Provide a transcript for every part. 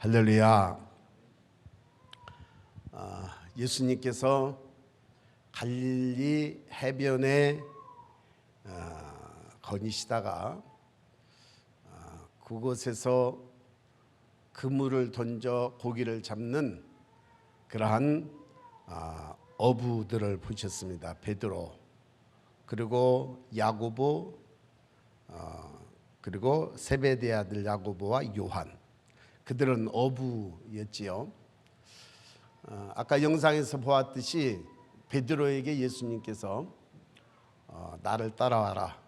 할렐루야. 예수님께서 갈릴리 해변에 거니시다가 그곳에서 그물을 던져 고기를 잡는 그러한 어부들을 보셨습니다. 베드로, 그리고 야고보, 그리고 세베대 아들 야고보와 요한. 그들은 어부였지요. 아까 영상에서 보았듯이 베드로에게 예수님께서 나를 따라와라,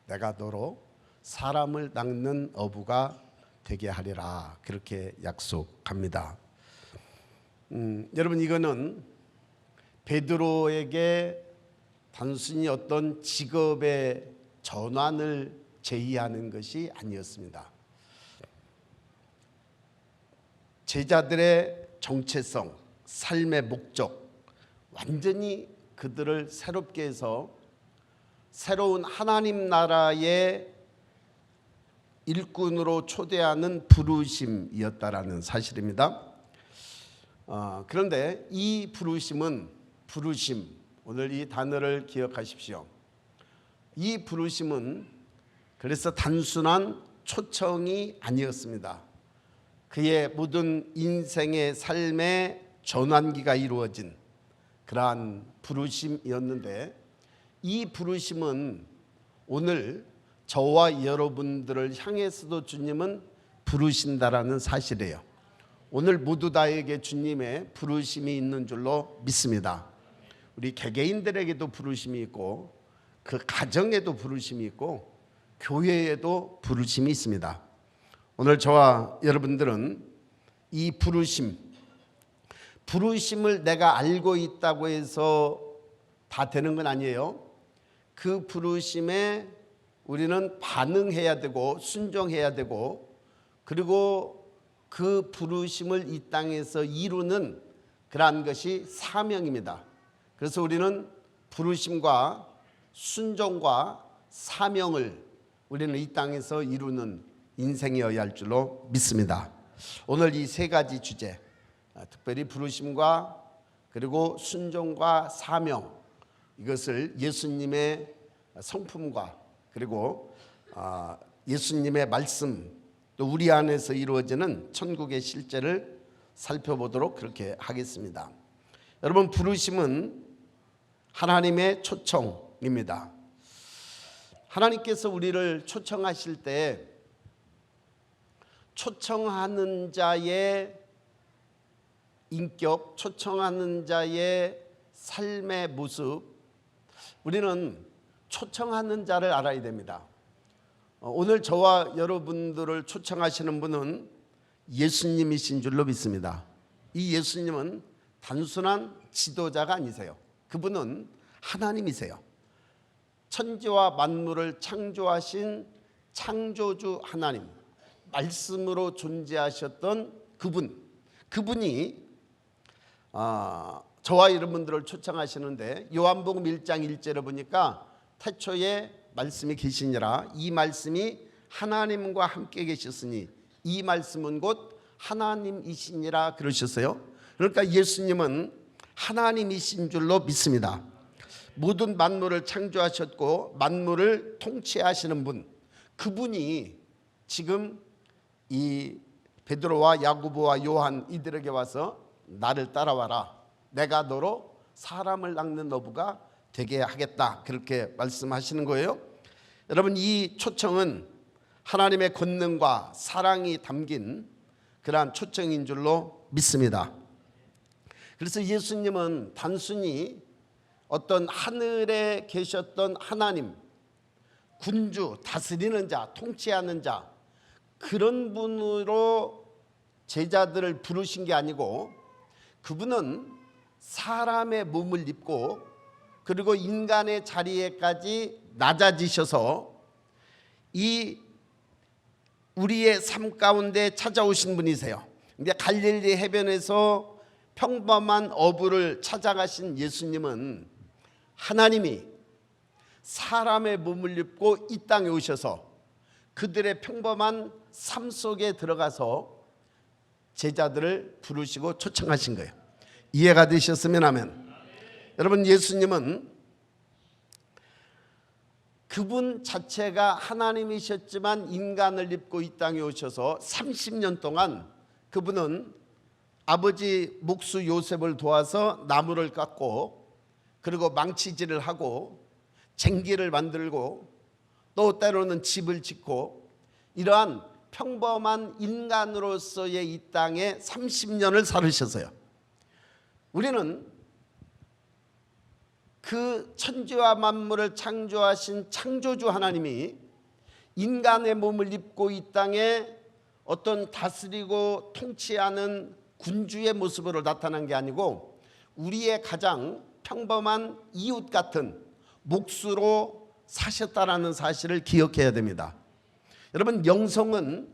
내가 너로 사람을 낚는 어부가 되게 하리라, 그렇게 약속합니다. 여러분, 이거는 베드로에게 단순히 어떤 직업의 전환을 제의하는 것이 아니었습니다. 제자들의 정체성, 삶의 목적, 완전히 그들을 새롭게 해서 새로운 하나님 나라의 일꾼으로 초대하는 부르심이었다라는 사실입니다. 그런데 이 부르심, 오늘 이 단어를 기억하십시오. 이 부르심은 그래서 단순한 초청이 아니었습니다. 그의 모든 인생의 삶의 전환기가 이루어진 그러한 부르심이었는데, 이 부르심은 오늘 저와 여러분들을 향해서도 주님은 부르신다라는 사실이에요. 오늘 모두 다에게 주님의 부르심이 있는 줄로 믿습니다. 우리 개개인들에게도 부르심이 있고, 그 가정에도 부르심이 있고, 교회에도 부르심이 있습니다. 오늘 저와 여러분들은 이 부르심을 내가 알고 있다고 해서 다 되는 건 아니에요. 그 부르심에 우리는 반응해야 되고 순종해야 되고, 그리고 그 부르심을 이 땅에서 이루는 그러한 것이 사명입니다. 그래서 우리는 부르심과 순종과 사명을 우리는 이 땅에서 이루는 인생이어야 할 줄로 믿습니다. 오늘 이 세 가지 주제, 특별히 부르심과 그리고 순종과 사명, 이것을 예수님의 성품과 그리고 예수님의 말씀, 또 우리 안에서 이루어지는 천국의 실제를 살펴보도록 그렇게 하겠습니다. 여러분, 부르심은 하나님의 초청입니다. 하나님께서 우리를 초청하실 때 초청하는 자의 인격, 초청하는 자의 삶의 모습, 우리는 초청하는 자를 알아야 됩니다. 오늘 저와 여러분들을 초청하시는 분은 예수님이신 줄로 믿습니다. 이 예수님은 단순한 지도자가 아니세요. 그분은 하나님이세요. 천지와 만물을 창조하신 창조주 하나님, 말씀으로 존재하셨던 그분이 저와 여러분들을 초청하시는데, 요한복음 1장 1절에 보니까 태초에 말씀이 계시니라, 이 말씀이 하나님과 함께 계셨으니 이 말씀은 곧 하나님이시니라 그러셨어요. 그러니까 예수님은 하나님이신 줄로 믿습니다. 모든 만물을 창조하셨고 만물을 통치하시는 분, 그분이 지금 이 베드로와 야고보와 요한 이들에게 와서 나를 따라와라, 내가 너로 사람을 낚는 어부가 되게 하겠다, 그렇게 말씀하시는 거예요. 여러분, 이 초청은 하나님의 권능과 사랑이 담긴 그러한 초청인 줄로 믿습니다. 그래서 예수님은 단순히 어떤 하늘에 계셨던 하나님, 군주, 다스리는 자, 통치하는 자, 그런 분으로 제자들을 부르신 게 아니고, 그분은 사람의 몸을 입고 그리고 인간의 자리에까지 낮아지셔서 이 우리의 삶 가운데 찾아오신 분이세요. 근데 갈릴리 해변에서 평범한 어부를 찾아가신 예수님은 하나님이 사람의 몸을 입고 이 땅에 오셔서 그들의 평범한 삶 속에 들어가서 제자들을 부르시고 초청하신 거예요. 이해가 되셨으면 하면. 여러분, 예수님은 그분 자체가 하나님이셨지만 인간을 입고 이 땅에 오셔서 30년 동안 그분은 아버지 목수 요셉을 도와서 나무를 깎고, 그리고 망치질을 하고, 쟁기를 만들고, 또 때로는 집을 짓고, 이러한 평범한 인간으로서의 이 땅에 30년을 살으셨어요. 우리는 그 천지와 만물을 창조하신 창조주 하나님이 인간의 몸을 입고 이 땅에 어떤 다스리고 통치하는 군주의 모습으로 나타난 게 아니고 우리의 가장 평범한 이웃 같은 목수로 사셨다라는 사실을 기억해야 됩니다. 여러분, 영성은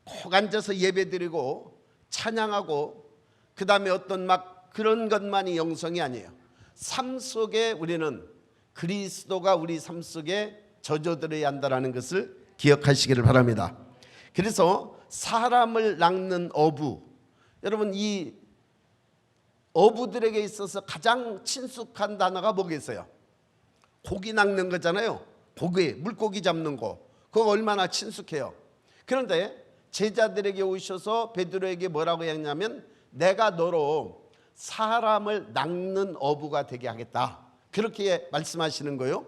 꼭 앉아서 예배드리고 찬양하고 그 다음에 어떤 막 그런 것만이 영성이 아니에요. 삶 속에 우리는 그리스도가 우리 삶 속에 젖어들어야 한다는 것을 기억하시기를 바랍니다. 그래서 사람을 낚는 어부, 여러분, 이 어부들에게 있어서 가장 친숙한 단어가 뭐겠어요? 고기 낚는 거잖아요. 고기, 물고기 잡는 거, 그거 얼마나 친숙해요. 그런데 제자들에게 오셔서 베드로에게 뭐라고 했냐면 내가 너로 사람을 낚는 어부가 되게 하겠다, 그렇게 말씀하시는 거예요.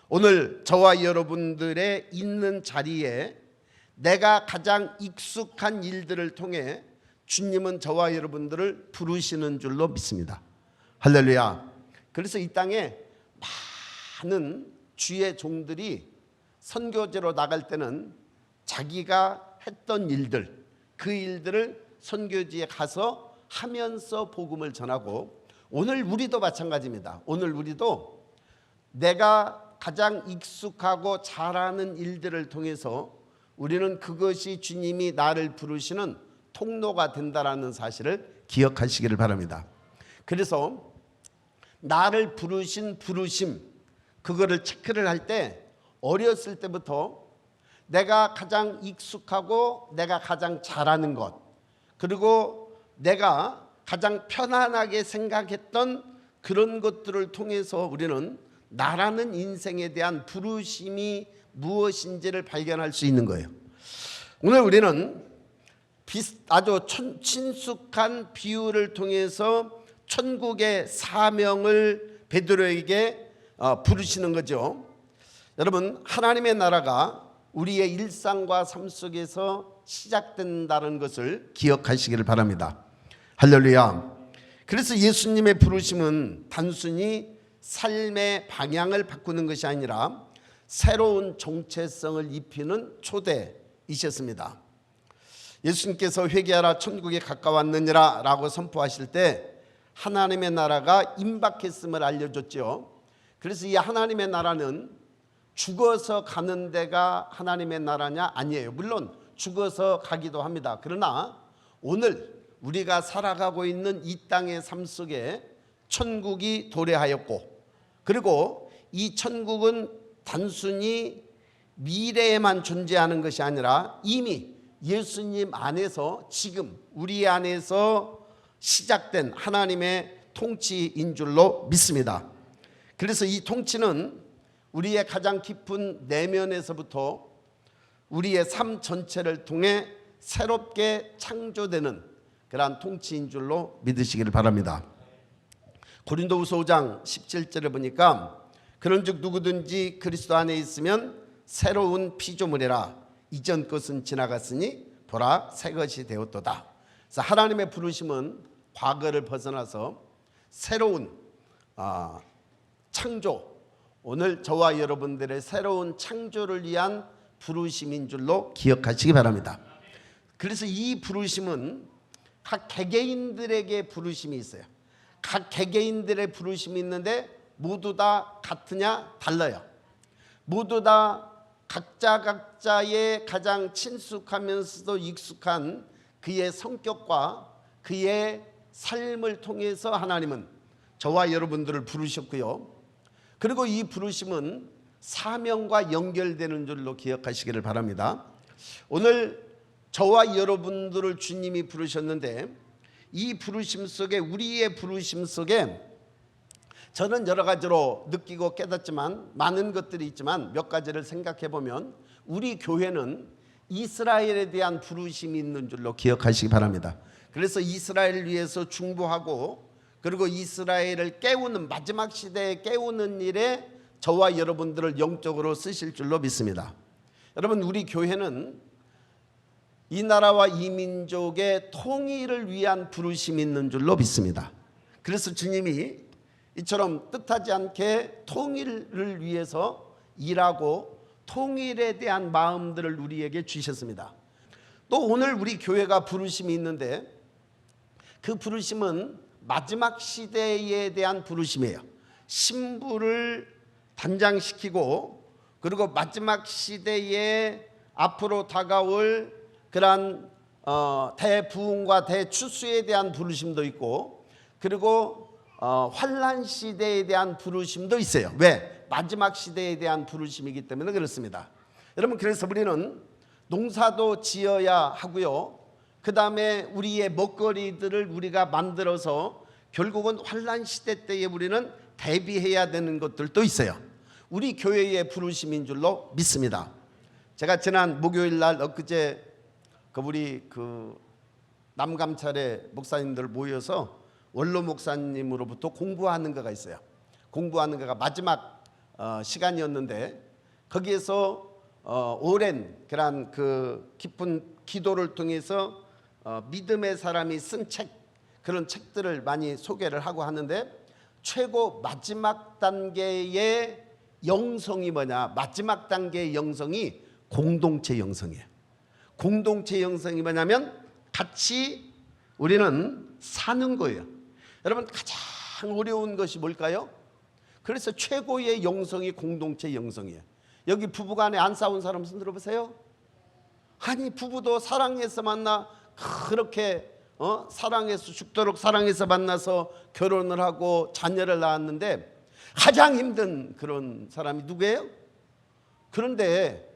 오늘 저와 여러분들의 있는 자리에 내가 가장 익숙한 일들을 통해 주님은 저와 여러분들을 부르시는 줄로 믿습니다. 할렐루야. 그래서 이 땅에 많은 주의 종들이 선교제로 나갈 때는 자기가 했던 일들, 그 일들을 선교지에 가서 하면서 복음을 전하고, 오늘 우리도 마찬가지입니다. 오늘 우리도 내가 가장 익숙하고 잘하는 일들을 통해서 우리는 그것이 주님이 나를 부르시는 통로가 된다라는 사실을 기억하시기를 바랍니다. 그래서 나를 부르신 부르심, 그거를 체크를 할 때 어렸을 때부터 내가 가장 익숙하고 내가 가장 잘하는 것, 그리고 내가 가장 편안하게 생각했던 그런 것들을 통해서 우리는 나라는 인생에 대한 부르심이 무엇인지를 발견할 수 있는 거예요. 오늘 우리는 아주 친숙한 비유를 통해서 천국의 사명을 베드로에게 부르시는 거죠. 여러분, 하나님의 나라가 우리의 일상과 삶 속에서 시작된다는 것을 기억하시기를 바랍니다. 할렐루야. 그래서 예수님의 부르심은 단순히 삶의 방향을 바꾸는 것이 아니라 새로운 정체성을 입히는 초대이셨습니다. 예수님께서 회개하라 천국에 가까웠느니라 라고 선포하실 때 하나님의 나라가 임박했음을 알려줬죠. 그래서 이 하나님의 나라는 죽어서 가는 데가 하나님의 나라냐? 아니에요. 물론 죽어서 가기도 합니다. 그러나 오늘 우리가 살아가고 있는 이 땅의 삶 속에 천국이 도래하였고, 그리고 이 천국은 단순히 미래에만 존재하는 것이 아니라 이미 예수님 안에서 지금 우리 안에서 시작된 하나님의 통치인 줄로 믿습니다. 그래서 이 통치는 우리의 가장 깊은 내면에서부터 우리의 삶 전체를 통해 새롭게 창조되는 그러한 통치인 줄로 믿으시기를 바랍니다. 고린도후서 5장 17절에 보니까 그런즉 누구든지 그리스도 안에 있으면 새로운 피조물이라 이전 것은 지나갔으니 보라 새 것이 되었도다. 그래서 하나님의 부르심은 과거를 벗어나서 새로운 창조, 오늘 저와 여러분들의 새로운 창조를 위한 부르심인 줄로 기억하시기 바랍니다. 그래서 이 부르심은 각 개개인들에게 부르심이 있어요. 각 개개인들의 부르심이 있는데 모두 다 같으냐? 달라요. 모두 다 각자의 가장 친숙하면서도 익숙한 그의 성격과 그의 삶을 통해서 하나님은 저와 여러분들을 부르셨고요. 그리고 이 부르심은 사명과 연결되는 줄로 기억하시기를 바랍니다. 오늘 저와 여러분들을 주님이 부르셨는데 이 부르심 속에, 우리의 부르심 속에 저는 여러 가지로 느끼고 깨닫지만 많은 것들이 있지만 몇 가지를 생각해 보면 우리 교회는 이스라엘에 대한 부르심이 있는 줄로 기억하시기 바랍니다. 그래서 이스라엘을 위해서 중보하고 그리고 이스라엘을 깨우는, 마지막 시대에 깨우는 일에 저와 여러분들을 영적으로 쓰실 줄로 믿습니다. 여러분, 우리 교회는 이 나라와 이 민족의 통일을 위한 부르심이 있는 줄로 믿습니다. 그래서 주님이 이처럼 뜻하지 않게 통일을 위해서 일하고 통일에 대한 마음들을 우리에게 주셨습니다. 또 오늘 우리 교회가 부르심이 있는데 그 부르심은 마지막 시대에 대한 부르심이에요. 신부를 단장시키고 그리고 마지막 시대에 앞으로 다가올 그러한 대부흥과 대추수에 대한 부르심도 있고 그리고 환란 시대에 대한 부르심도 있어요. 왜? 마지막 시대에 대한 부르심이기 때문에 그렇습니다. 여러분, 그래서 우리는 농사도 지어야 하고요. 그 다음에 우리의 먹거리들을 우리가 만들어서 결국은 환란 시대 때에 우리는 대비해야 되는 것들도 있어요. 우리 교회의 부르심인 줄로 믿습니다. 제가 지난 목요일 날 엊그제 우리 남감찰의 목사님들 모여서 원로 목사님으로부터 공부하는 거가 있어요. 공부하는 거가 마지막 시간이었는데 거기에서 오랜 그런 깊은 기도를 통해서 믿음의 사람이 쓴 책, 그런 책들을 많이 소개를 하고 하는데 최고 마지막 단계의 영성이 뭐냐? 마지막 단계의 영성이 공동체 영성이에요. 공동체 영성이 뭐냐면 같이 우리는 사는 거예요. 여러분, 가장 어려운 것이 뭘까요? 그래서 최고의 영성이 공동체 영성이에요. 여기 부부간에 안 싸운 사람 손 들어보세요. 아니, 부부도 사랑해서 만나 그렇게 사랑해서 죽도록 사랑해서 만나서 결혼을 하고 자녀를 낳았는데 가장 힘든 그런 사람이 누구예요? 그런데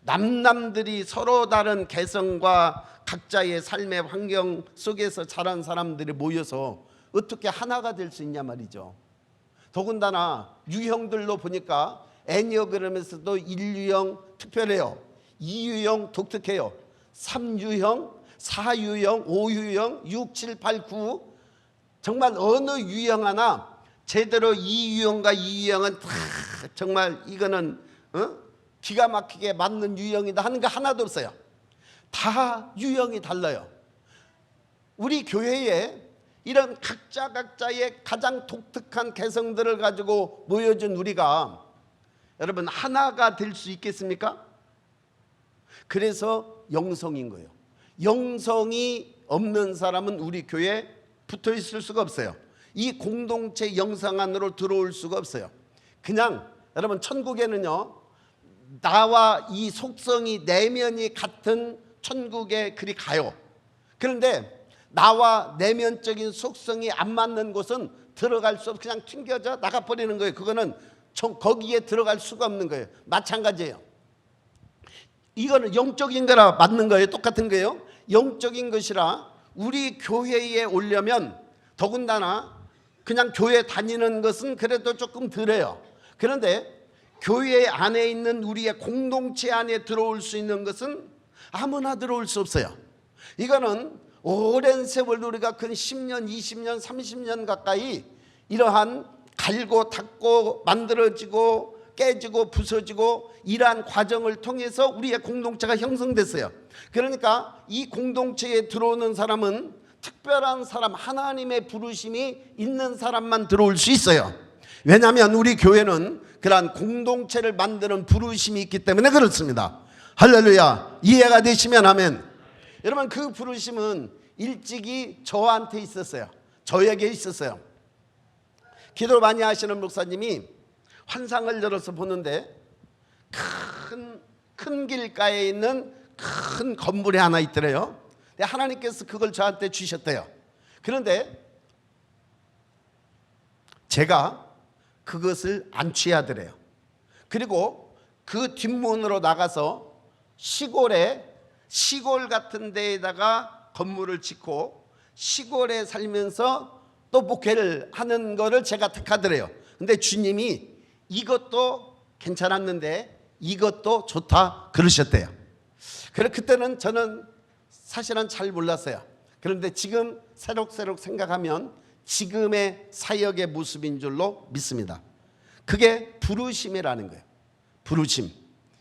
남들이 서로 다른 개성과 각자의 삶의 환경 속에서 자란 사람들이 모여서 어떻게 하나가 될 수 있냐 말이죠. 더군다나 유형들로 보니까 애니어그램에서도 1유형 특별해요. 2유형 독특해요. 3유형, 4유형, 5유형, 6, 7, 8, 9 정말 어느 유형 하나 제대로 2유형과 2유형은 다 정말 이거는 기가 막히게 맞는 유형이다 하는 거 하나도 없어요. 다 유형이 달라요. 우리 교회에 이런 각자의 가장 독특한 개성들을 가지고 모여준 우리가 여러분 하나가 될 수 있겠습니까? 그래서 영성인 거예요. 영성이 없는 사람은 우리 교회에 붙어 있을 수가 없어요. 이 공동체 영성 안으로 들어올 수가 없어요. 그냥 여러분 천국에는요, 나와 이 속성이 내면이 같은 천국에 그리 가요. 그런데 나와 내면적인 속성이 안 맞는 곳은 들어갈 수 없어. 그냥 튕겨져 나가버리는 거예요. 그거는 거기에 들어갈 수가 없는 거예요. 마찬가지예요. 이거는 영적인 거라 맞는 거예요. 똑같은 거예요. 영적인 것이라 우리 교회에 오려면 더군다나 그냥 교회 다니는 것은 그래도 조금 덜해요. 그런데 교회 안에 있는 우리의 공동체 안에 들어올 수 있는 것은 아무나 들어올 수 없어요. 이거는 오랜 세월 우리가 근 10년, 20년, 30년 가까이 이러한 갈고 닦고 만들어지고 깨지고 부서지고 이러한 과정을 통해서 우리의 공동체가 형성됐어요. 그러니까 이 공동체에 들어오는 사람은 특별한 사람, 하나님의 부르심이 있는 사람만 들어올 수 있어요. 왜냐하면 우리 교회는 그러한 공동체를 만드는 부르심이 있기 때문에 그렇습니다. 할렐루야. 이해가 되시면 아멘. 여러분, 그 부르심은 일찍이 저한테 있었어요. 저에게 있었어요. 기도를 많이 하시는 목사님이 환상을 열어서 보는데 큰 길가에 있는 큰 건물이 하나 있더래요. 하나님께서 그걸 저한테 주셨대요. 그런데 제가 그것을 안 취하더래요. 그리고 그 뒷문으로 나가서 시골에 시골 같은 데에다가 건물을 짓고 시골에 살면서 또 목회를 하는 거를 제가 택하더래요. 근데 주님이 이것도 괜찮았는데 이것도 좋다 그러셨대요. 그래 그때는 저는 사실은 잘 몰랐어요. 그런데 지금 새록새록 생각하면 지금의 사역의 모습인 줄로 믿습니다. 그게 부르심이라는 거예요. 부르심.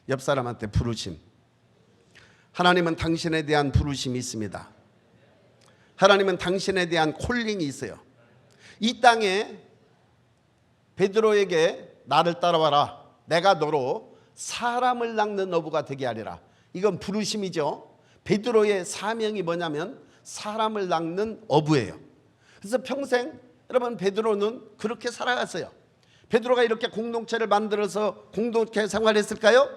옆 사람한테 부르심. 하나님은 당신에 대한 부르심이 있습니다. 하나님은 당신에 대한 콜링이 있어요. 이 땅에 베드로에게 나를 따라와라. 내가 너로 사람을 낚는 어부가 되게 하리라. 이건 부르심이죠. 베드로의 사명이 뭐냐면 사람을 낚는 어부예요. 그래서 평생 여러분 베드로는 그렇게 살아갔어요. 베드로가 이렇게 공동체를 만들어서 공동체 생활했을까요?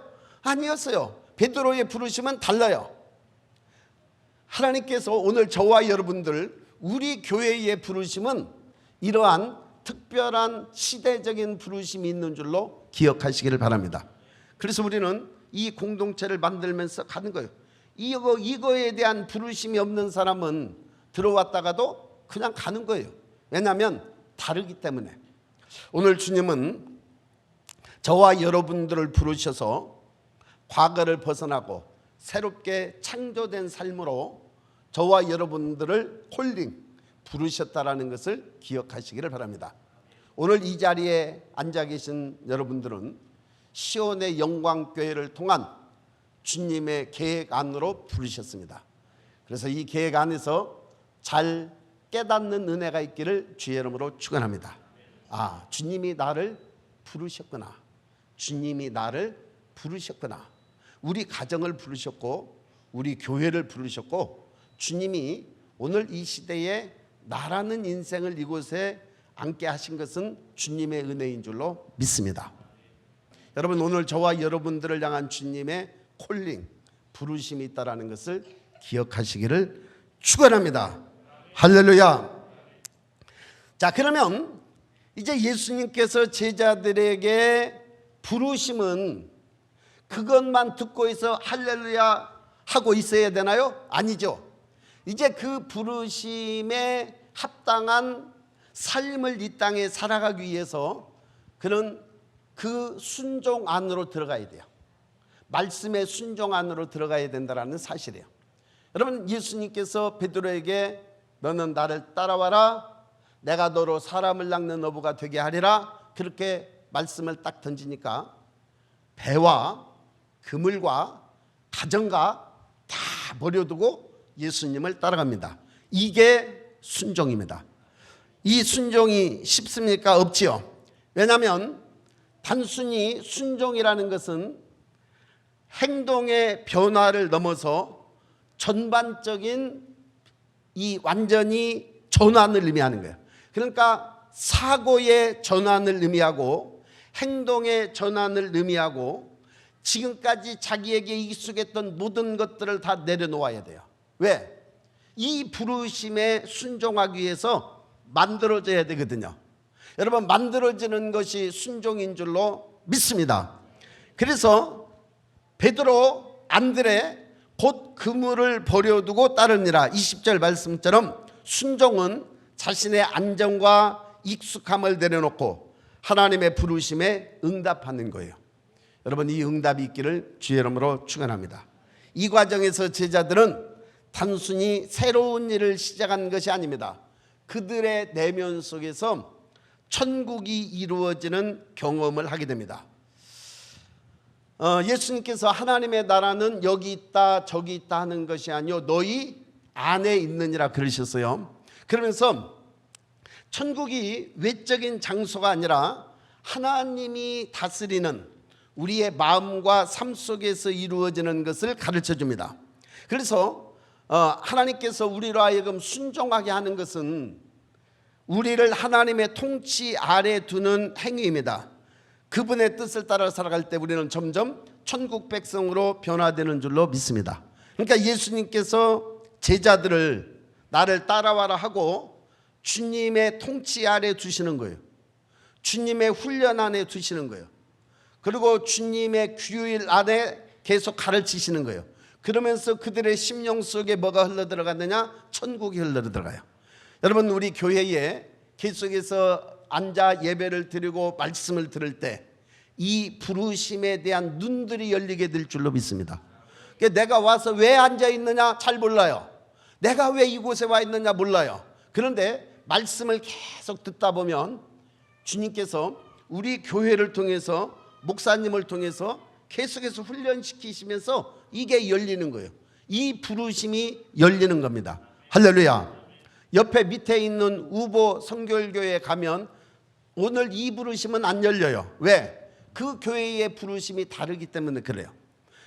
아니었어요. 베드로의 부르심은 달라요. 하나님께서 오늘 저와 여러분들 우리 교회의 부르심은 이러한 특별한 시대적인 부르심이 있는 줄로 기억하시기를 바랍니다. 그래서 우리는 이 공동체를 만들면서 가는 거예요. 이거에 대한 부르심이 없는 사람은 들어왔다가도 그냥 가는 거예요. 왜냐하면 다르기 때문에. 오늘 주님은 저와 여러분들을 부르셔서 과거를 벗어나고 새롭게 창조된 삶으로 저와 여러분들을 콜링 부르셨다라는 것을 기억하시기를 바랍니다. 오늘 이 자리에 앉아 계신 여러분들은 시온의 영광교회를 통한 주님의 계획 안으로 부르셨습니다. 그래서 이 계획 안에서 잘 깨닫는 은혜가 있기를 주의 이름으로 축원합니다. 아, 주님이 나를 부르셨구나. 주님이 나를 부르셨구나. 우리 가정을 부르셨고 우리 교회를 부르셨고 주님이 오늘 이 시대에 나라는 인생을 이곳에 앉게 하신 것은 주님의 은혜인 줄로 믿습니다. 여러분 오늘 저와 여러분들을 향한 주님의 콜링, 부르심이 있다는 것을 기억하시기를 축원합니다. 할렐루야. 자, 그러면 이제 예수님께서 제자들에게 부르심은 그것만 듣고 있어 할렐루야 하고 있어야 되나요? 아니죠. 이제 그 부르심에 합당한 삶을 이 땅에 살아가기 위해서 그는 그 순종 안으로 들어가야 돼요. 말씀의 순종 안으로 들어가야 된다는 사실이에요. 여러분 예수님께서 베드로에게 너는 나를 따라와라. 내가 너로 사람을 낚는 어부가 되게 하리라. 그렇게 말씀을 딱 던지니까 배와 그물과 가정과 다 버려두고 예수님을 따라갑니다. 이게 순종입니다. 이 순종이 쉽습니까? 없지요. 왜냐하면 단순히 순종이라는 것은 행동의 변화를 넘어서 전반적인 이 완전히 전환을 의미하는 거예요. 그러니까 사고의 전환을 의미하고 행동의 전환을 의미하고 지금까지 자기에게 익숙했던 모든 것들을 다 내려놓아야 돼요. 왜? 이 부르심에 순종하기 위해서 만들어져야 되거든요. 여러분 만들어지는 것이 순종인 줄로 믿습니다. 그래서 베드로, 안드레 곧 그물을 버려두고 따르니라. 20절 말씀처럼 순종은 자신의 안정과 익숙함을 내려놓고 하나님의 부르심에 응답하는 거예요. 여러분 이 응답이 있기를 주의 이름으로 축원합니다. 이 과정에서 제자들은 단순히 새로운 일을 시작한 것이 아닙니다. 그들의 내면 속에서 천국이 이루어지는 경험을 하게 됩니다. 예수님께서 하나님의 나라는 여기 있다 저기 있다 하는 것이 아니요 너희 안에 있느니라 그러셨어요. 그러면서 천국이 외적인 장소가 아니라 하나님이 다스리는 우리의 마음과 삶 속에서 이루어지는 것을 가르쳐 줍니다. 그래서 하나님께서 우리로 하여금 순종하게 하는 것은 우리를 하나님의 통치 아래 두는 행위입니다. 그분의 뜻을 따라 살아갈 때 우리는 점점 천국 백성으로 변화되는 줄로 믿습니다. 그러니까 예수님께서 제자들을 나를 따라와라 하고 주님의 통치 아래 두시는 거예요. 주님의 훈련 안에 두시는 거예요. 그리고 주님의 규율 안에 계속 가르치시는 거예요. 그러면서 그들의 심령 속에 뭐가 흘러들어갔느냐? 천국이 흘러들어가요. 여러분, 우리 교회에 계속해서 앉아 예배를 드리고 말씀을 들을 때 이 부르심에 대한 눈들이 열리게 될 줄로 믿습니다. 내가 와서 왜 앉아 있느냐 잘 몰라요. 내가 왜 이곳에 와 있느냐 몰라요. 그런데 말씀을 계속 듣다 보면 주님께서 우리 교회를 통해서, 목사님을 통해서 계속해서 훈련시키시면서 이게 열리는 거예요. 이 부르심이 열리는 겁니다. 할렐루야. 옆에 밑에 있는 우보 성결교회에 가면 오늘 이 부르심은 안 열려요. 왜? 그 교회의 부르심이 다르기 때문에 그래요.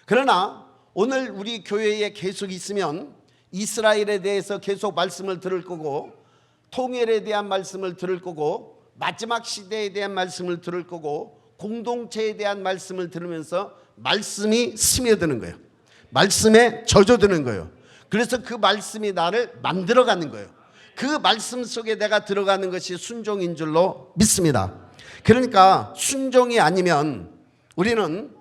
그러나 오늘 우리 교회에 계속 있으면 이스라엘에 대해서 계속 말씀을 들을 거고, 통일에 대한 말씀을 들을 거고, 마지막 시대에 대한 말씀을 들을 거고, 공동체에 대한 말씀을 들으면서 말씀이 스며드는 거예요. 말씀에 젖어드는 거예요. 그래서 그 말씀이 나를 만들어가는 거예요. 그 말씀 속에 내가 들어가는 것이 순종인 줄로 믿습니다. 그러니까 순종이 아니면 우리는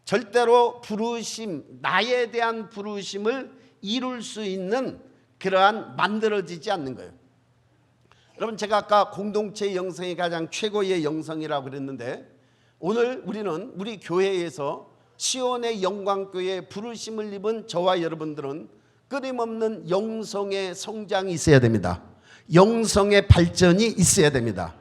절대로 부르심, 나에 대한 부르심을 이룰 수 있는 그러한 만들어지지 않는 거예요. 여러분, 제가 아까 공동체 영성이 가장 최고의 영성이라고 그랬는데, 오늘 우리는 우리 교회에서 시온의 영광교회에 부르심을 입은 저와 여러분들은 끊임없는 영성의 성장이 있어야 됩니다. 영성의 발전이 있어야 됩니다.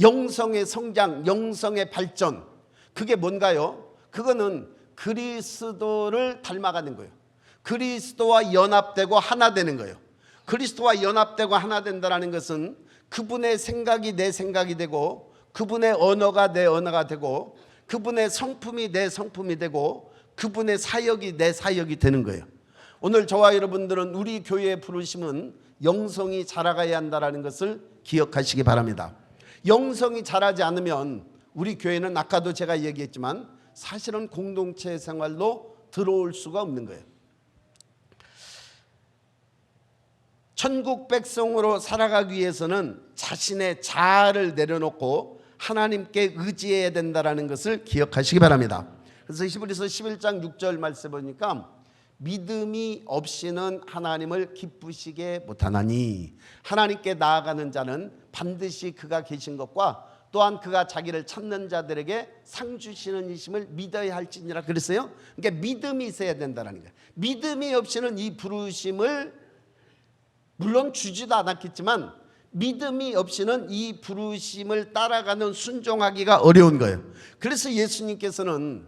영성의 성장, 영성의 발전, 그게 뭔가요? 그거는 그리스도를 닮아가는 거예요. 그리스도와 연합되고 하나 되는 거예요. 그리스도와 연합되고 하나 된다는 것은 그분의 생각이 내 생각이 되고, 그분의 언어가 내 언어가 되고, 그분의 성품이 내 성품이 되고, 그분의 사역이 내 사역이 되는 거예요. 오늘 저와 여러분들은 우리 교회의 부르심은 영성이 자라가야 한다는 것을 기억하시기 바랍니다. 영성이 자라지 않으면 우리 교회는 아까도 제가 얘기했지만 사실은 공동체 생활로 들어올 수가 없는 거예요. 천국 백성으로 살아가기 위해서는 자신의 자아를 내려놓고 하나님께 의지해야 된다는 것을 기억하시기 바랍니다. 그래서 히브리서 11장 6절 말씀 보니까 믿음이 없이는 하나님을 기쁘시게 못하나니, 하나님께 나아가는 자는 반드시 그가 계신 것과 또한 그가 자기를 찾는 자들에게 상 주시는 이심을 믿어야 할지니라 그랬어요. 그러니까 믿음이 있어야 된다는 거예요. 믿음이 없이는 이 부르심을 물론 주지도 않았겠지만 믿음이 없이는 이 부르심을 따라가는 순종하기가 어려운 거예요. 그래서 예수님께서는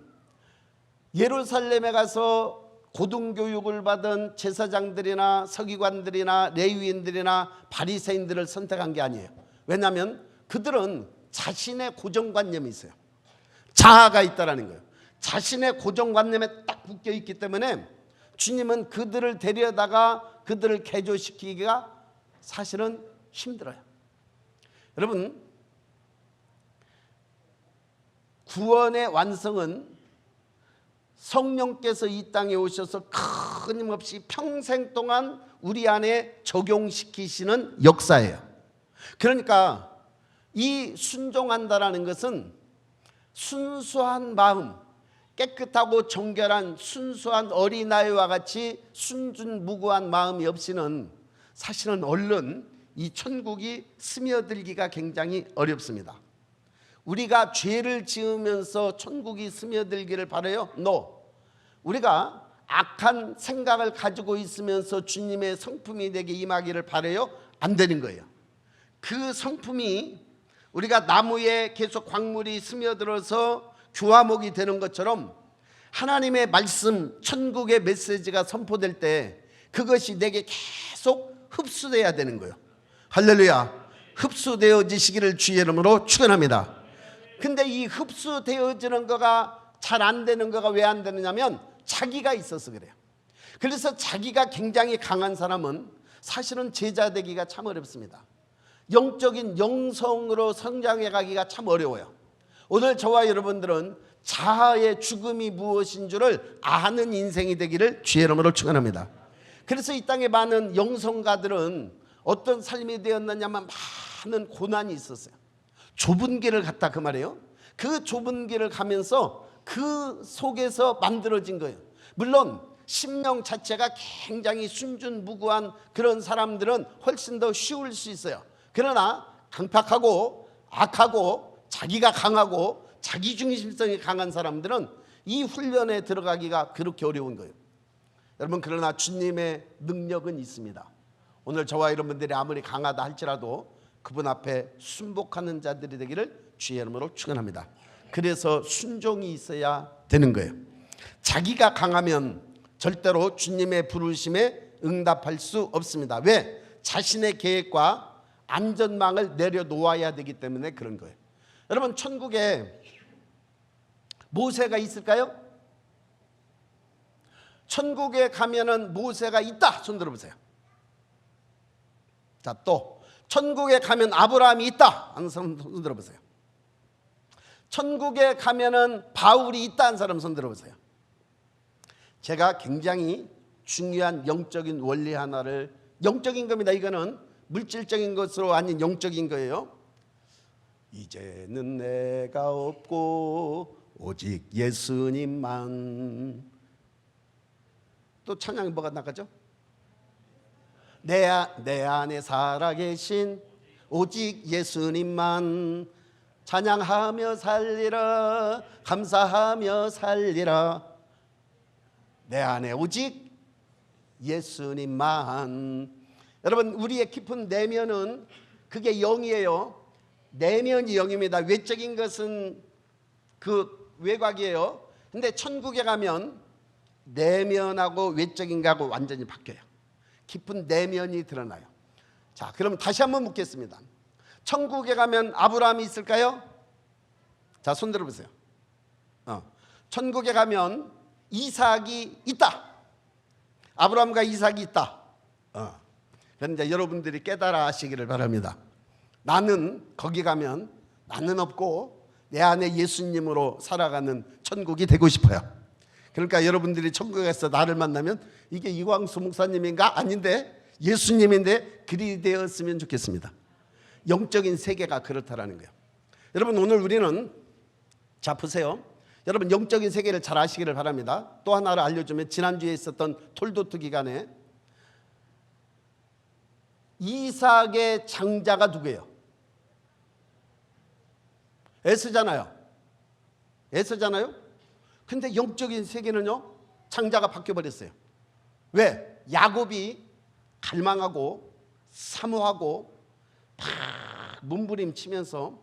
예루살렘에 가서 고등교육을 받은 제사장들이나 서기관들이나 레위인들이나 바리새인들을 선택한 게 아니에요. 왜냐하면 그들은 자신의 고정관념이 있어요. 자아가 있다라는 거예요. 자신의 고정관념에 딱 묶여 있기 때문에 주님은 그들을 데려다가 그들을 개조시키기가 사실은 힘들어요. 여러분, 구원의 완성은 성령께서 이 땅에 오셔서 끊임없이 평생 동안 우리 안에 적용시키시는 역사예요. 그러니까 이 순종한다라는 것은 순수한 마음, 깨끗하고 정결한 순수한 어린아이와 같이 순진무구한 마음이 없이는 사실은 얼른 이 천국이 스며들기가 굉장히 어렵습니다. 우리가 죄를 지으면서 천국이 스며들기를 바라요? No. 우리가 악한 생각을 가지고 있으면서 주님의 성품이 내게 임하기를 바라요? 안 되는 거예요. 그 성품이 우리가 나무에 계속 광물이 스며들어서 규화목이 되는 것처럼 하나님의 말씀, 천국의 메시지가 선포될 때 그것이 내게 계속 흡수돼야 되는 거예요. 할렐루야. 흡수되어지시기를 주의 이름으로 축원합니다. 근데 이 흡수되어지는 거가 잘 안 되는 거가 왜 안 되느냐면 자기가 있어서 그래요. 그래서 자기가 굉장히 강한 사람은 사실은 제자 되기가 참 어렵습니다. 영적인 영성으로 성장해 가기가 참 어려워요. 오늘 저와 여러분들은 자아의 죽음이 무엇인 줄을 아는 인생이 되기를 주의 이름으로 축원합니다. 그래서 이 땅에 많은 영성가들은 어떤 삶이 되었느냐면 많은 고난이 있었어요. 좁은 길을 갔다 그 말이에요. 그 좁은 길을 가면서 그 속에서 만들어진 거예요. 물론 심령 자체가 굉장히 순진무구한 그런 사람들은 훨씬 더 쉬울 수 있어요. 그러나 강팍하고 악하고 자기가 강하고 자기중심성이 강한 사람들은 이 훈련에 들어가기가 그렇게 어려운 거예요. 여러분, 그러나 주님의 능력은 있습니다. 오늘 저와 여러분들이 아무리 강하다 할지라도 그분 앞에 순복하는 자들이 되기를 주의 이름으로 축원합니다. 그래서 순종이 있어야 되는 거예요. 자기가 강하면 절대로 주님의 부르심에 응답할 수 없습니다. 왜? 자신의 계획과 안전망을 내려놓아야 되기 때문에 그런 거예요. 여러분, 천국에 모세가 있을까요? 천국에 가면은 모세가 있다. 손 들어보세요. 자, 또 천국에 가면 아브라함이 있다 하는 사람 손 들어보세요. 천국에 가면은 바울이 있다 하는 사람 손 들어보세요. 제가 굉장히 중요한 영적인 원리 하나를, 영적인 겁니다. 이거는 물질적인 것으로 아닌 영적인 거예요. 이제는 내가 없고 오직 예수님만. 또 찬양이 뭐가 나가죠? 내 안에 살아계신 오직 예수님만 찬양하며 살리라, 감사하며 살리라. 내 안에 오직 예수님만. 여러분, 우리의 깊은 내면은 그게 영이에요. 내면이 영입니다. 외적인 것은 그 외곽이에요. 근데 천국에 가면 내면하고 외적인 거하고 완전히 바뀌어요. 깊은 내면이 드러나요. 자, 그럼 다시 한번 묻겠습니다. 천국에 가면 아브라함이 있을까요? 자, 손 들어보세요. 천국에 가면 이삭이 있다. 아브라함과 이삭이 있다. 그런데 여러분들이 깨달아 하시기를 바랍니다. 나는 거기 가면 나는 없고 내 안에 예수님으로 살아가는 천국이 되고 싶어요. 그러니까 여러분들이 천국에서 나를 만나면 이게 이광수 목사님인가? 아닌데 예수님인데 그리 되었으면 좋겠습니다. 영적인 세계가 그렇다라는 거예요. 여러분, 오늘 우리는, 자 보세요. 여러분, 영적인 세계를 잘 아시기를 바랍니다. 또 하나를 알려주면, 지난주에 있었던 톨도트 기간에 이삭의 장자가 누구예요? 에서잖아요. 에서잖아요. 근데 영적인 세계는요, 장자가 바뀌어버렸어요. 왜? 야곱이 갈망하고 사모하고 막 몸부림치면서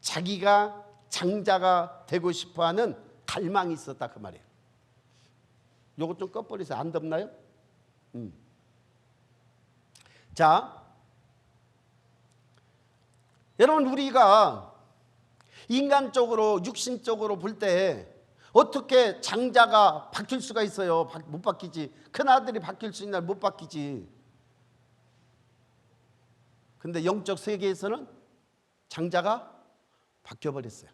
자기가 장자가 되고 싶어하는 갈망이 있었다 그 말이에요. 요것 좀 꺼버리세요. 안 덥나요? 자, 여러분, 우리가 인간적으로 육신적으로 볼 때 어떻게 장자가 바뀔 수가 있어요? 못 바뀌지. 큰아들이 바뀔 수 있는 날 못 바뀌지. 근데 영적 세계에서는 장자가 바뀌어버렸어요.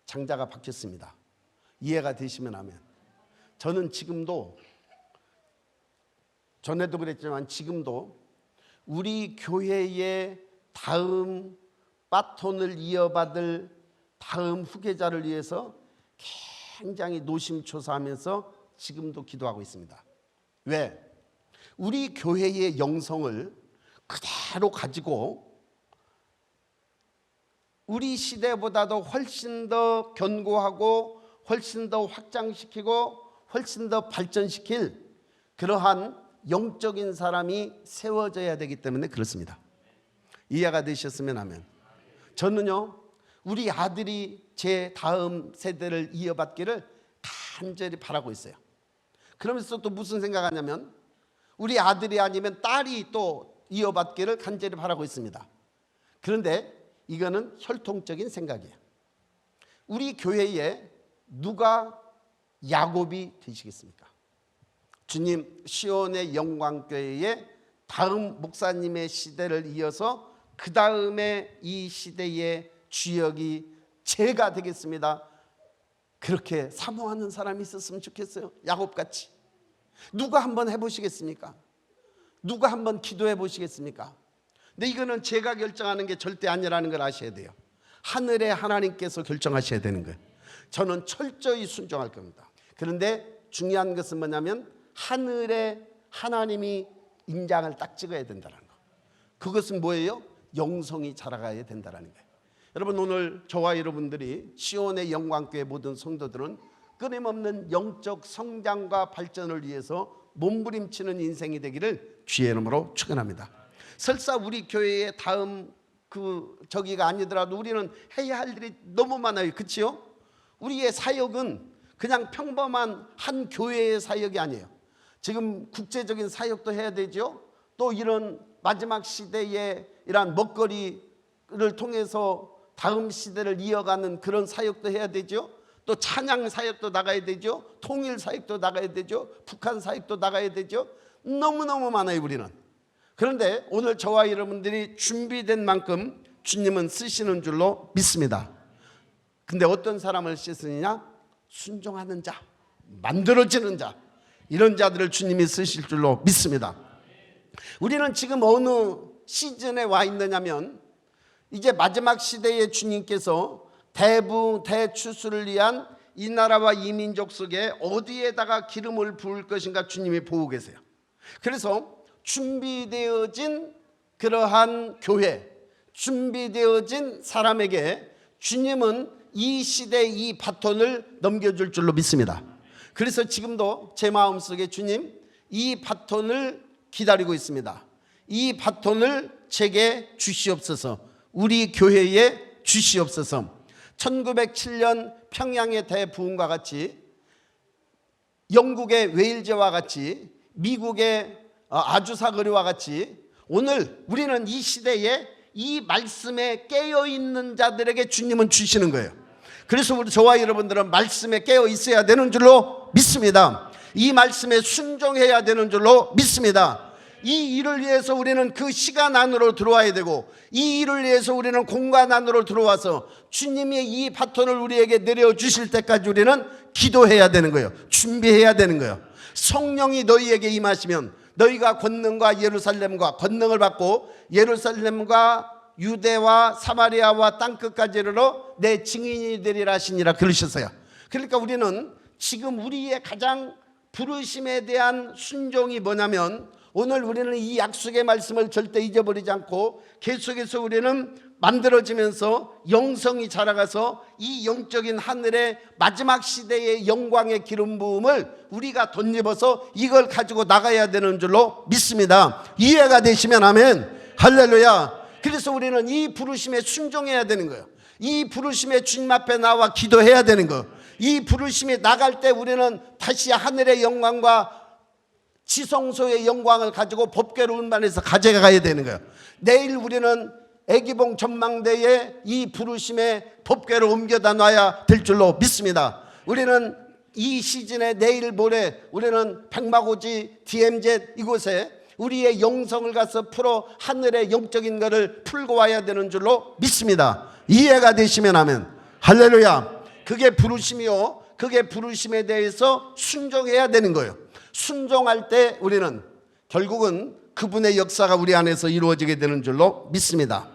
장자가 바뀌었습니다. 이해가 되시면 하면. 저는 지금도, 전에도 그랬지만 지금도 우리 교회의 다음 바톤을 이어받을 다음 후계자를 위해서 굉장히 노심초사하면서 지금도 기도하고 있습니다. 왜? 우리 교회의 영성을 그대로 가지고 우리 시대보다도 훨씬 더 견고하고 훨씬 더 확장시키고 훨씬 더 발전시킬 그러한 영적인 사람이 세워져야 되기 때문에 그렇습니다. 이해가 되셨으면 하면. 저는요, 우리 아들이 제 다음 세대를 이어받기를 간절히 바라고 있어요. 그러면서 또 무슨 생각하냐면, 우리 아들이 아니면 딸이 또 이어받기를 간절히 바라고 있습니다. 그런데 이거는 혈통적인 생각이에요. 우리 교회에 누가 야곱이 되시겠습니까? 주님 시온의 영광교회의 다음 목사님의 시대를 이어서 그 다음에 이 시대의 주역이 제가 되겠습니다. 그렇게 사모하는 사람이 있었으면 좋겠어요. 야곱같이. 누가 한번 해보시겠습니까? 누가 한번 기도해 보시겠습니까? 근데 이거는 제가 결정하는 게 절대 아니라는 걸 아셔야 돼요. 하늘의 하나님께서 결정하셔야 되는 거예요. 저는 철저히 순종할 겁니다. 그런데 중요한 것은 뭐냐면 하늘에 하나님이 인장을 딱 찍어야 된다는 거. 그것은 뭐예요? 영성이 자라가야 된다는 거예요. 여러분, 오늘 저와 여러분들이 시온의 영광교회 모든 성도들은 끊임없는 영적 성장과 발전을 위해서 몸부림치는 인생이 되기를 주의 이름으로 축원합니다. 설사 우리 교회의 다음 저기가 아니더라도 우리는 해야 할 일이 너무 많아요. 그렇지요? 우리의 사역은 그냥 평범한 한 교회의 사역이 아니에요. 지금 국제적인 사역도 해야 되죠. 또 이런 마지막 시대의 이러한 먹거리를 통해서 다음 시대를 이어가는 그런 사역도 해야 되죠. 또 찬양 사역도 나가야 되죠. 통일 사역도 나가야 되죠. 북한 사역도 나가야 되죠. 너무너무 많아요, 우리는. 그런데 오늘 저와 여러분들이 준비된 만큼 주님은 쓰시는 줄로 믿습니다. 근데 어떤 사람을 쓰시느냐? 순종하는 자, 만들어지는 자, 이런 자들을 주님이 쓰실 줄로 믿습니다. 우리는 지금 어느 시즌에 와 있느냐면 이제 마지막 시대에 주님께서 대추수를 위한 이 나라와 이 민족 속에 어디에다가 기름을 부을 것인가 주님이 보고 계세요. 그래서 준비되어진 그러한 교회, 준비되어진 사람에게 주님은 이 시대 이 바톤을 넘겨줄 줄로 믿습니다. 그래서 지금도 제 마음속에 주님 이 바톤을 기다리고 있습니다. 이 바톤을 제게 주시옵소서. 우리 교회에 주시옵소서. 1907년 평양의 대부흥과 같이, 영국의 웨일즈와 같이, 미국의 아주사거리와 같이 오늘 우리는 이 시대에 이 말씀에 깨어있는 자들에게 주님은 주시는 거예요. 그래서 우리 저와 여러분들은 말씀에 깨어 있어야 되는 줄로 믿습니다. 이 말씀에 순종해야 되는 줄로 믿습니다. 이 일을 위해서 우리는 그 시간 안으로 들어와야 되고, 이 일을 위해서 우리는 공간 안으로 들어와서 주님이 이 바톤을 우리에게 내려주실 때까지 우리는 기도해야 되는 거예요. 준비해야 되는 거예요. 성령이 너희에게 임하시면 너희가 권능과 예루살렘과 권능을 받고 예루살렘과 유대와 사마리아와 땅끝까지 이르러 내 증인이 되리라 하시니라 그러셨어요. 그러니까 우리는 지금 우리의 가장 부르심에 대한 순종이 뭐냐면, 오늘 우리는 이 약속의 말씀을 절대 잊어버리지 않고 계속해서 우리는 만들어지면서 영성이 자라가서 이 영적인 하늘의 마지막 시대의 영광의 기름 부음을 우리가 덧입어서 이걸 가지고 나가야 되는 줄로 믿습니다. 이해가 되시면 아멘. 할렐루야. 그래서 우리는 이 부르심에 순종해야 되는 거예요. 이 부르심에 주님 앞에 나와 기도해야 되는 거. 이 부르심이 나갈 때 우리는 다시 하늘의 영광과 지성소의 영광을 가지고 법궤로 운반해서 가져가야 되는 거예요. 내일 우리는 애기봉 전망대에 이 부르심의 법궤로 옮겨다 놔야 될 줄로 믿습니다. 우리는 이 시즌에 내일 모레 우리는 백마고지 DMZ 이곳에 우리의 영성을 가서 풀어 하늘의 영적인 것을 풀고 와야 되는 줄로 믿습니다. 이해가 되시면 아멘. 할렐루야. 그게 부르심이요, 그게 부르심에 대해서 순종해야 되는 거예요. 순종할 때 우리는 결국은 그분의 역사가 우리 안에서 이루어지게 되는 줄로 믿습니다.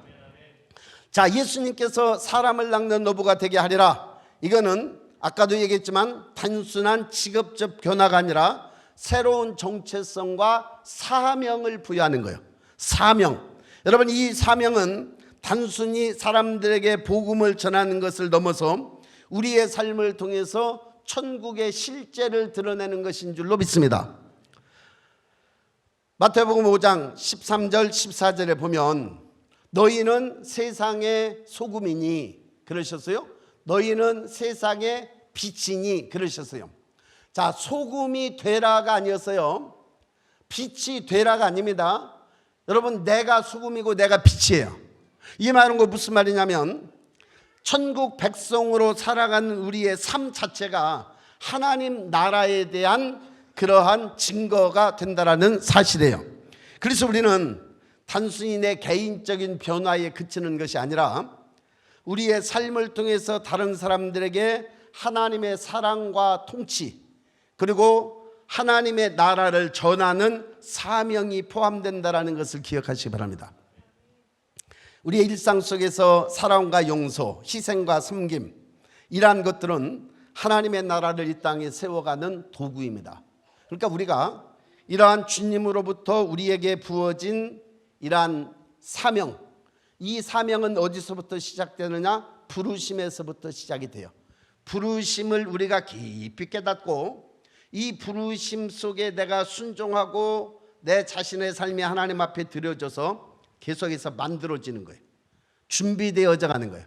자, 예수님께서 사람을 낚는 어부가 되게 하리라. 이거는 아까도 얘기했지만 단순한 직업적 변화가 아니라 새로운 정체성과 사명을 부여하는 거예요. 사명. 여러분, 이 사명은 단순히 사람들에게 복음을 전하는 것을 넘어서 우리의 삶을 통해서 천국의 실제를 드러내는 것인 줄로 믿습니다. 마태복음 5장 13절 14절에 보면 너희는 세상의 소금이니 그러셨어요. 너희는 세상의 빛이니 그러셨어요. 자, 소금이 되라가 아니었어요. 빛이 되라가 아닙니다. 여러분, 내가 소금이고 내가 빛이에요. 이 말은 무슨 말이냐면 천국 백성으로 살아가는 우리의 삶 자체가 하나님 나라에 대한 그러한 증거가 된다는 사실이에요. 그래서 우리는 단순히 내 개인적인 변화에 그치는 것이 아니라 우리의 삶을 통해서 다른 사람들에게 하나님의 사랑과 통치, 그리고 하나님의 나라를 전하는 사명이 포함된다는 것을 기억하시기 바랍니다. 우리의 일상 속에서 사랑과 용서, 희생과 섬김, 이러한 것들은 하나님의 나라를 이 땅에 세워가는 도구입니다. 그러니까 우리가 이러한 주님으로부터 우리에게 부어진 이러한 사명, 이 사명은 어디서부터 시작되느냐? 부르심에서부터 시작이 돼요. 부르심을 우리가 깊이 깨닫고 이 부르심 속에 내가 순종하고 내 자신의 삶이 하나님 앞에 드려져서 계속해서 만들어지는 거예요. 준비되어져 가는 거예요.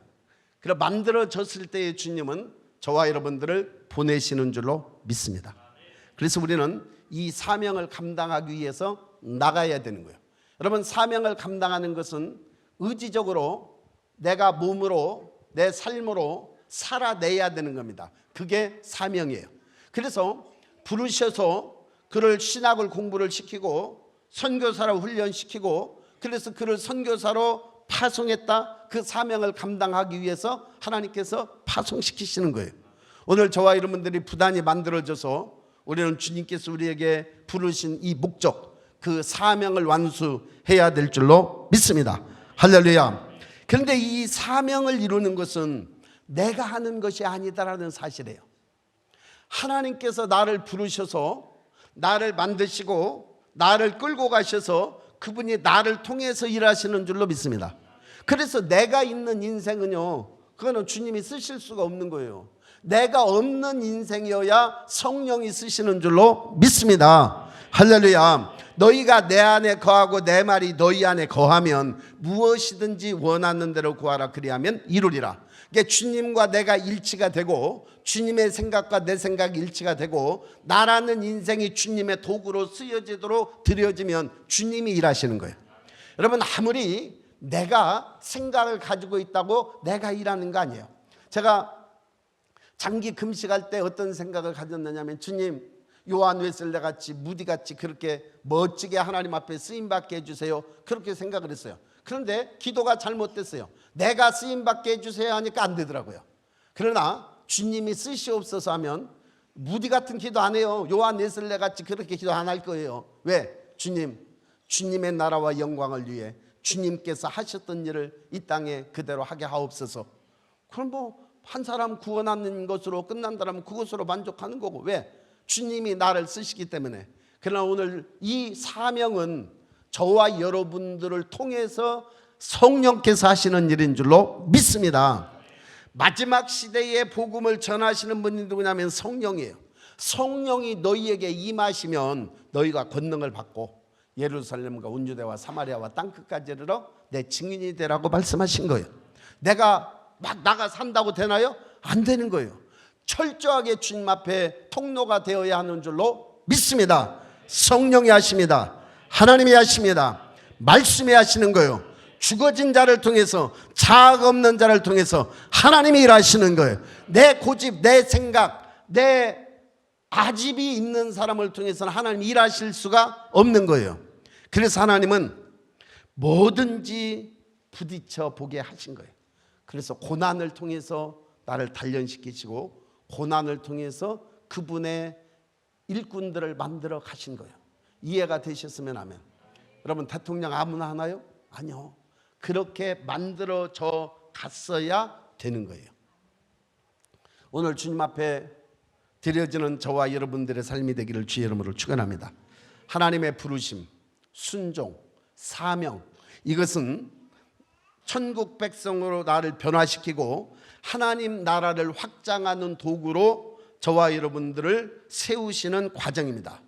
그래서 만들어졌을 때의 주님은 저와 여러분들을 보내시는 줄로 믿습니다. 그래서 우리는 이 사명을 감당하기 위해서 나가야 되는 거예요. 여러분, 사명을 감당하는 것은 의지적으로 내가 몸으로 내 삶으로 살아내야 되는 겁니다. 그게 사명이에요. 그래서 부르셔서 그를 신학을 공부를 시키고 선교사로 훈련시키고 그래서 그를 선교사로 파송했다. 그 사명을 감당하기 위해서 하나님께서 파송시키시는 거예요. 오늘 저와 여러분들이 부단히 만들어져서 우리는 주님께서 우리에게 부르신 이 목적, 그 사명을 완수해야 될 줄로 믿습니다. 할렐루야. 그런데 이 사명을 이루는 것은 내가 하는 것이 아니다라는 사실이에요. 하나님께서 나를 부르셔서 나를 만드시고 나를 끌고 가셔서 그분이 나를 통해서 일하시는 줄로 믿습니다. 그래서 내가 있는 인생은요, 그거는 주님이 쓰실 수가 없는 거예요. 내가 없는 인생이어야 성령이 쓰시는 줄로 믿습니다. 할렐루야. 너희가 내 안에 거하고 내 말이 너희 안에 거하면 무엇이든지 원하는 대로 구하라 그리하면 이루리라. 그러니까 주님과 내가 일치가 되고 주님의 생각과 내 생각이 일치가 되고 나라는 인생이 주님의 도구로 쓰여지도록 드려지면 주님이 일하시는 거예요. 여러분, 아무리 내가 생각을 가지고 있다고 내가 일하는 거 아니에요. 제가 장기 금식할 때 어떤 생각을 가졌느냐면, 주님, 요한 웨슬레 같이 무디 같이 그렇게 멋지게 하나님 앞에 쓰임받게 해주세요. 그렇게 생각을 했어요. 그런데 기도가 잘못됐어요. 내가 쓰임받게 해주세요 하니까 안 되더라고요. 그러나 주님이 쓰시옵소서 하면 무디 같은 기도 안 해요. 요한 웨슬레 같이 그렇게 기도 안 할 거예요. 왜? 주님의 나라와 영광을 위해 주님께서 하셨던 일을 이 땅에 그대로 하게 하옵소서. 그럼 한 사람 구원하는 것으로 끝난다면 그것으로 만족하는 거고, 왜? 주님이 나를 쓰시기 때문에. 그러나 오늘 이 사명은 저와 여러분들을 통해서 성령께서 하시는 일인 줄로 믿습니다. 마지막 시대에 복음을 전하시는 분이 누구냐면 성령이에요. 성령이 너희에게 임하시면 너희가 권능을 받고 예루살렘과 온 유대와 사마리아와 땅끝까지 이르러 내 증인이 되라고 말씀하신 거예요. 내가 막 나가 산다고 되나요? 안 되는 거예요. 철저하게 주님 앞에 통로가 되어야 하는 줄로 믿습니다. 성령이 하십니다. 하나님이 하십니다. 말씀이 하시는 거예요. 죽어진 자를 통해서, 자아가 없는 자를 통해서 하나님이 일하시는 거예요. 내 고집, 내 생각, 내 아집이 있는 사람을 통해서는 하나님이 일하실 수가 없는 거예요. 그래서 하나님은 뭐든지 부딪혀 보게 하신 거예요. 그래서 고난을 통해서 나를 단련시키시고 고난을 통해서 그분의 일꾼들을 만들어 가신 거예요. 이해가 되셨으면 하면. 여러분, 대통령 아무나 하나요? 아니요. 그렇게 만들어져 갔어야 되는 거예요. 오늘 주님 앞에 드려지는 저와 여러분들의 삶이 되기를 주의 이름으로 축원합니다. 하나님의 부르심, 순종, 사명, 이것은 천국 백성으로 나를 변화시키고 하나님 나라를 확장하는 도구로 저와 여러분들을 세우시는 과정입니다.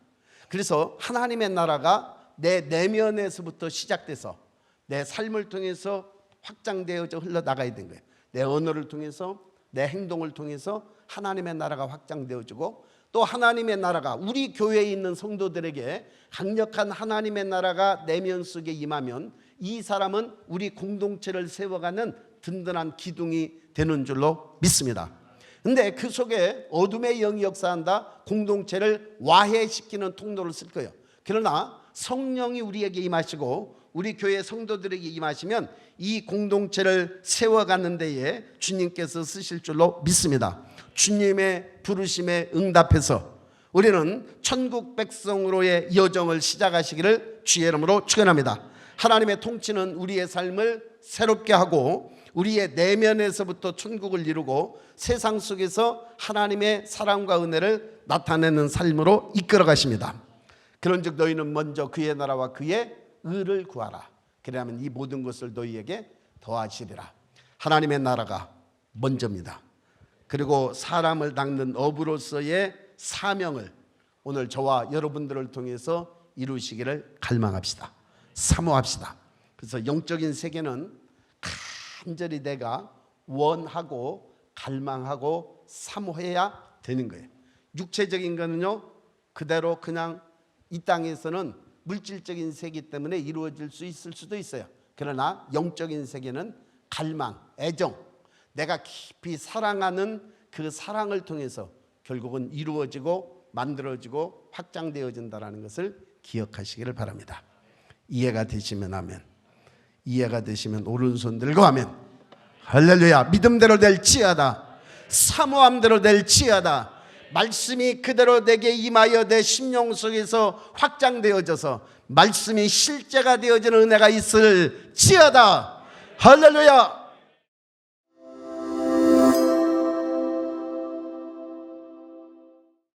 그래서 하나님의 나라가 내 내면에서부터 시작돼서 내 삶을 통해서 확장되어져 흘러나가야 되는 거예요. 내 언어를 통해서, 내 행동을 통해서 하나님의 나라가 확장되어지고, 또 하나님의 나라가 우리 교회에 있는 성도들에게 강력한 하나님의 나라가 내면 속에 임하면 이 사람은 우리 공동체를 세워가는 든든한 기둥이 되는 줄로 믿습니다. 근데 그 속에 어둠의 영이 역사한다. 공동체를 와해시키는 통로를 쓸 거예요. 그러나 성령이 우리에게 임하시고 우리 교회 성도들에게 임하시면 이 공동체를 세워가는 데에 주님께서 쓰실 줄로 믿습니다. 주님의 부르심에 응답해서 우리는 천국 백성으로의 여정을 시작하시기를 주의 이름으로 축원합니다. 하나님의 통치는 우리의 삶을 새롭게 하고 우리의 내면에서부터 천국을 이루고 세상 속에서 하나님의 사랑과 은혜를 나타내는 삶으로 이끌어 가십니다. 그런즉 너희는 먼저 그의 나라와 그의 의를 구하라. 그러면 이 모든 것을 너희에게 더하시리라. 하나님의 나라가 먼저입니다. 그리고 사람을 닦는 어부로서의 사명을 오늘 저와 여러분들을 통해서 이루시기를 갈망합시다. 사모합시다. 그래서 영적인 세계는 간절히 내가 원하고 갈망하고 사모해야 되는 거예요. 육체적인 거는요, 그대로 그냥 이 땅에서는 물질적인 세계 때문에 이루어질 수 있을 수도 있어요. 그러나 영적인 세계는 갈망, 애정, 내가 깊이 사랑하는 그 사랑을 통해서 결국은 이루어지고 만들어지고 확장되어진다는 것을 기억하시기를 바랍니다. 이해가 되시면 아멘. 이해가 되시면 오른손 들고 아멘. 할렐루야. 믿음대로 될지어다. 사모함대로 될지어다. 말씀이 그대로 내게 임하여 내 심령 속에서 확장되어져서 말씀이 실제가 되어지는 은혜가 있을지어다. 할렐루야.